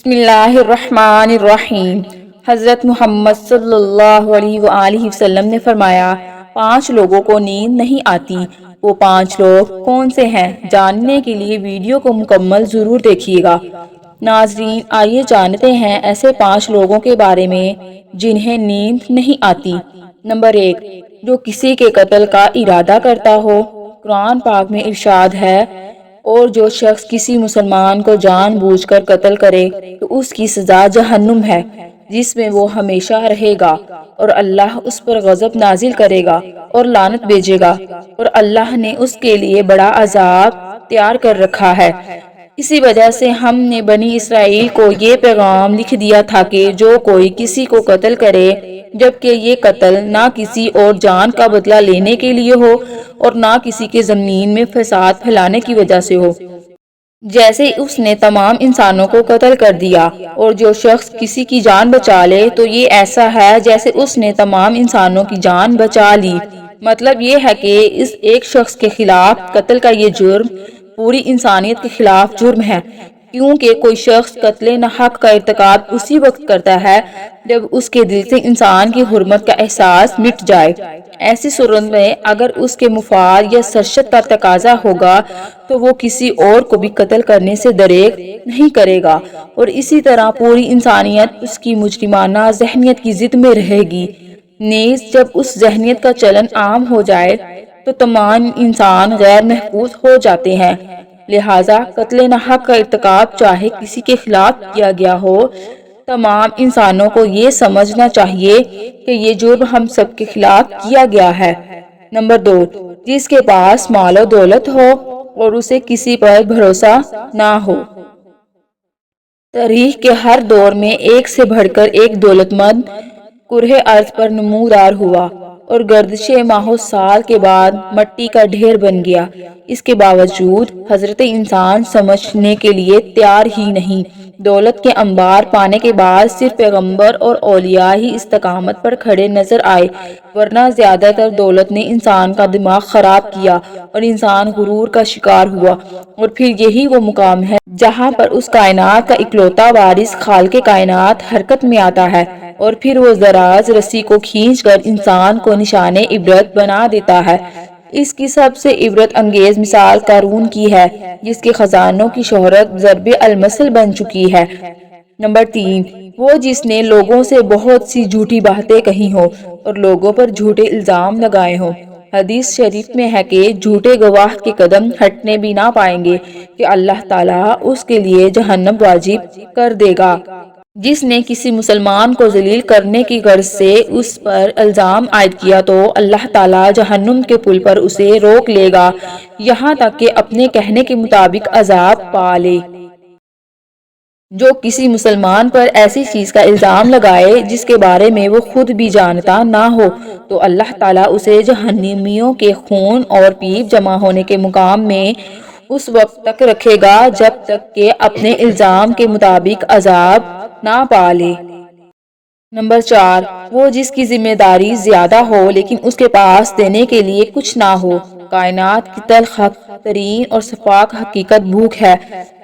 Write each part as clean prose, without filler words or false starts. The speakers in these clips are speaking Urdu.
بسم اللہ الرحمن الرحیم۔ حضرت محمد صلی اللہ علیہ وآلہ وسلم نے فرمایا، 5 لوگوں کو نیند نہیں آتی۔ وہ 5 لوگ کون سے ہیں؟ جاننے کے لیے ویڈیو کو مکمل ضرور دیکھیے گا۔ ناظرین، آئیے جانتے ہیں ایسے 5 لوگوں کے بارے میں جنہیں نیند نہیں آتی۔ نمبر 1، جو کسی کے قتل کا ارادہ کرتا ہو۔ قرآن پاک میں ارشاد ہے، اور جو شخص کسی مسلمان کو جان بوجھ کر قتل کرے تو اس کی سزا جہنم ہے، جس میں وہ ہمیشہ رہے گا، اور اللہ اس پر غضب نازل کرے گا اور لعنت بھیجے گا، اور اللہ نے اس کے لیے بڑا عذاب تیار کر رکھا ہے۔ اسی وجہ سے ہم نے بنی اسرائیل کو یہ پیغام لکھ دیا تھا کہ جو کوئی کسی کو قتل کرے، جبکہ یہ قتل نہ کسی اور جان کا بدلہ لینے کے لیے ہو اور نہ کسی کے زمین میں فساد پھیلانے کی وجہ سے ہو، جیسے اس نے تمام انسانوں کو قتل کر دیا، اور جو شخص کسی کی جان بچا لے تو یہ ایسا ہے جیسے اس نے تمام انسانوں کی جان بچا لی۔ مطلب یہ ہے کہ اس ایک شخص کے خلاف قتل کا یہ جرم پوری انسانیت کے خلاف جرم ہے، کیونکہ کوئی شخص قتل ناحق کا ارتکاب اسی وقت کرتا ہے جب اس کے دل سے انسان کی حرمت کا احساس مٹ جائے۔ ایسی صورت میں اگر اس کے مفاد یا سرشت کا تقاضا ہوگا تو وہ کسی اور کو بھی قتل کرنے سے دریغ نہیں کرے گا، اور اسی طرح پوری انسانیت اس کی مجرمانہ ذہنیت کی ضد میں رہے گی۔ نیز جب اس ذہنیت کا چلن عام ہو جائے تو تمام انسان غیر محفوظ ہو جاتے ہیں۔ لہٰذا قتل ناحق کا ارتکاب چاہے کسی کے خلاف کیا گیا ہو، تمام انسانوں کو یہ سمجھنا چاہیے کہ یہ جرم ہم سب کے خلاف کیا گیا ہے۔ نمبر 2، جس کے پاس مال و دولت ہو اور اسے کسی پر بھروسہ نہ ہو۔ تاریخ کے ہر دور میں ایک سے بڑھ کر ایک دولت مند کرۂ ارض پر نمودار ہوا اور گردش ماہ و سال کے بعد مٹی کا ڈھیر بن گیا۔ اس کے باوجود حضرت انسان سمجھنے کے لیے تیار ہی نہیں۔ دولت کے انبار پانے کے بعد صرف پیغمبر اور اولیاء ہی استقامت پر کھڑے نظر آئے، ورنہ زیادہ تر دولت نے انسان کا دماغ خراب کیا اور انسان غرور کا شکار ہوا، اور پھر یہی وہ مقام ہے جہاں پر اس کائنات کا اکلوتا وارث خالق کائنات حرکت میں آتا ہے، اور پھر وہ دراز رسی کو کھینچ کر انسان کو نشان عبرت بنا دیتا ہے۔ اس کی سب سے عبرت انگیز مثال قارون کی ہے، جس کے خزانوں کی شہرت ضرب المثل بن چکی ہے۔ نمبر 3، وہ جس نے لوگوں سے بہت سی جھوٹی باتیں کہی ہوں اور لوگوں پر جھوٹے الزام لگائے ہوں۔ حدیث شریف میں ہے کہ جھوٹے گواہ کے قدم ہٹنے بھی نہ پائیں گے کہ اللہ تعالیٰ اس کے لیے جہنم واجب کر دے گا۔ جس نے کسی مسلمان کو ذلیل کرنے کی غرض سے اس پر الزام عائد کیا تو اللہ تعالیٰ جہنم کے پل پر اسے روک لے گا، یہاں تک کہ اپنے کہنے کے مطابق عذاب پا لے۔ جو کسی مسلمان پر ایسی چیز کا الزام لگائے جس کے بارے میں وہ خود بھی جانتا نہ ہو تو اللہ تعالیٰ اسے جہنمیوں کے خون اور پیپ جمع ہونے کے مقام میں اس وقت تک رکھے گا جب تک کہ اپنے الزام کے مطابق عذاب نہ پا لے۔ نمبر 4، وہ جس کی ذمہ داری زیادہ ہو لیکن اس کے پاس دینے کے لیے کچھ نہ ہو۔ کائنات کی تلخ ترین اور شفاف حقیقت بھوک ہے۔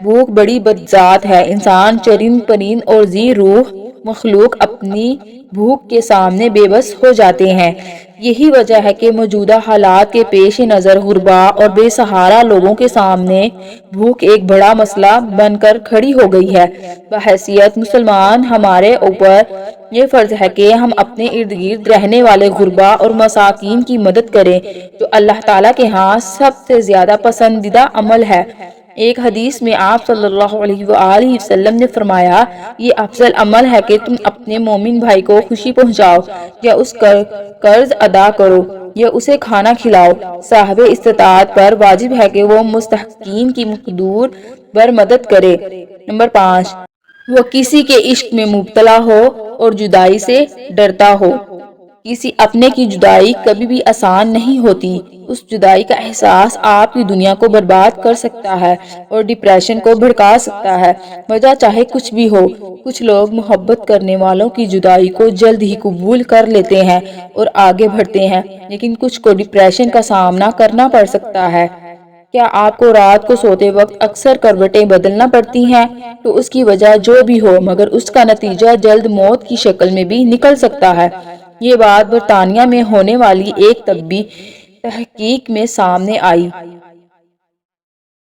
بھوک بڑی بدذات ہے۔ انسان، چرند پرند اور ذی روح مخلوق اپنی بھوک کے سامنے بے بس ہو جاتے ہیں۔ یہی وجہ ہے کہ موجودہ حالات کے پیش نظر غربا اور بے سہارا لوگوں کے سامنے بھوک ایک بڑا مسئلہ بن کر کھڑی ہو گئی ہے۔ بحیثیت مسلمان ہمارے اوپر یہ فرض ہے کہ ہم اپنے ارد گرد رہنے والے غربا اور مساکین کی مدد کریں، جو اللہ تعالیٰ کے ہاں سب سے زیادہ پسندیدہ عمل ہے۔ ایک حدیث میں آپ صلی اللہ علیہ وآلہ وسلم نے فرمایا، یہ افضل عمل ہے کہ تم اپنے مومن بھائی کو خوشی پہنچاؤ، یا اس کا قرض ادا کرو، یا اسے کھانا کھلاؤ۔ صاحب استطاعت پر واجب ہے کہ وہ مستحقین کی مقدور بر مدد کرے۔ نمبر 5، وہ کسی کے عشق میں مبتلا ہو اور جدائی سے ڈرتا ہو۔ کسی اپنے کی جدائی کبھی بھی آسان نہیں ہوتی۔ اس جدائی کا احساس آپ کی دنیا کو برباد کر سکتا ہے اور ڈپریشن کو بھڑکا سکتا ہے، وجہ چاہے کچھ بھی ہو۔ کچھ لوگ محبت کرنے والوں کی جدائی کو جلد ہی قبول کر لیتے ہیں اور آگے بڑھتے ہیں، لیکن کچھ کو ڈپریشن کا سامنا کرنا پڑ سکتا ہے۔ کیا آپ کو رات کو سوتے وقت اکثر کروٹیں بدلنا پڑتی ہیں؟ تو اس کی وجہ جو بھی ہو مگر اس کا نتیجہ جلد موت کی شکل میں بھی نکل سکتا ہے۔ یہ بات برطانیہ میں ہونے والی ایک طبی تحقیق میں سامنے آئی۔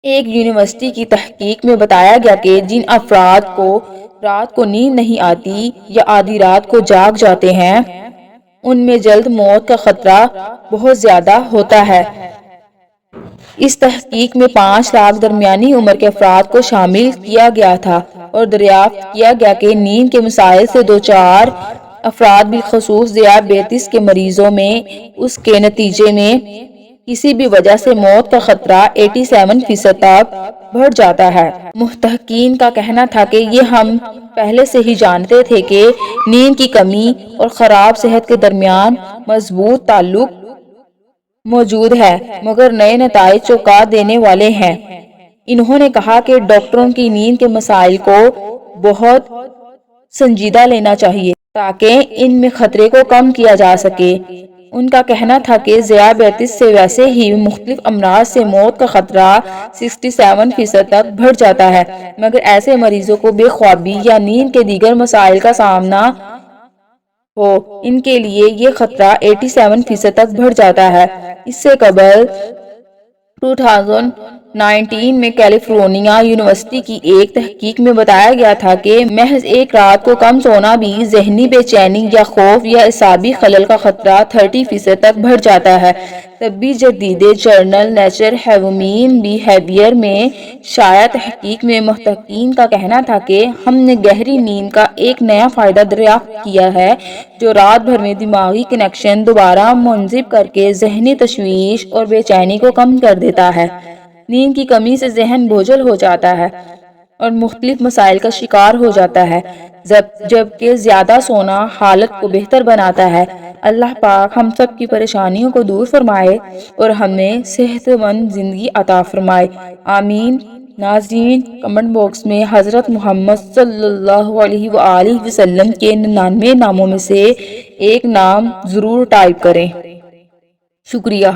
ایک یونیورسٹی کی تحقیق میں بتایا گیا کہ جن افراد کو رات کو نیند نہیں آتی یا آدھی رات کو جاگ جاتے ہیں ان میں جلد موت کا خطرہ بہت زیادہ ہوتا ہے۔ اس تحقیق میں 5 لاکھ درمیانی عمر کے افراد کو شامل کیا گیا تھا اور دریافت کیا گیا کہ نیند کے مسائل سے دوچار افراد بالخصوص ذیابیطس کے مریضوں میں اس کے نتیجے میں کسی بھی وجہ سے موت کا خطرہ 87% تک بڑھ جاتا ہے۔ محققین کا کہنا تھا کہ یہ ہم پہلے سے ہی جانتے تھے کہ نیند کی کمی اور خراب صحت کے درمیان مضبوط تعلق موجود ہے مگر نئے نتائج چونکا دینے والے ہیں۔ انہوں نے کہا کہ ڈاکٹروں کی نیند کے مسائل کو بہت سنجیدہ لینا چاہیے تاکہ ان میں خطرے کو کم کیا جا سکے۔ ان کا کہنا تھا کہ ذیابیطس سے ویسے ہی مختلف امراض سے موت کا خطرہ 67% تک بڑھ جاتا ہے مگر ایسے مریضوں کو بے خوابی یا نیند کے دیگر مسائل کا سامنا ہو ان کے لیے یہ خطرہ 87% تک بڑھ جاتا ہے۔ اس سے قبل 2019 میں کیلیفورنیا یونیورسٹی کی ایک تحقیق میں بتایا گیا تھا کہ محض ایک رات کو کم سونا بھی ذہنی بے چینی یا خوف یا اعصابی خلل کا خطرہ 30% تک بڑھ جاتا ہے۔ طبی جریدے جرنل نیچر ہیومن بیہیویئر میں شائع تحقیق میں محققین کا کہنا تھا کہ ہم نے گہری نیند کا ایک نیا فائدہ دریافت کیا ہے جو رات بھر میں دماغی کنیکشن دوبارہ منظم کرکے ذہنی تشویش اور بے چینی کو کم کر دیتا ہے۔ نیند کی کمی سے ذہن بوجھل ہو جاتا ہے اور مختلف مسائل کا شکار ہو جاتا ہے جبکہ زیادہ سونا حالت کو بہتر بناتا ہے۔ اللہ پاک ہم سب کی پریشانیوں کو دور فرمائے اور ہمیں صحت مند زندگی عطا فرمائے، آمین۔ ناظرین، کمنٹ باکس میں حضرت محمد صلی اللہ علیہ وآلہ وسلم کے 99 ناموں میں سے ایک نام ضرور ٹائپ کریں۔ شکریہ۔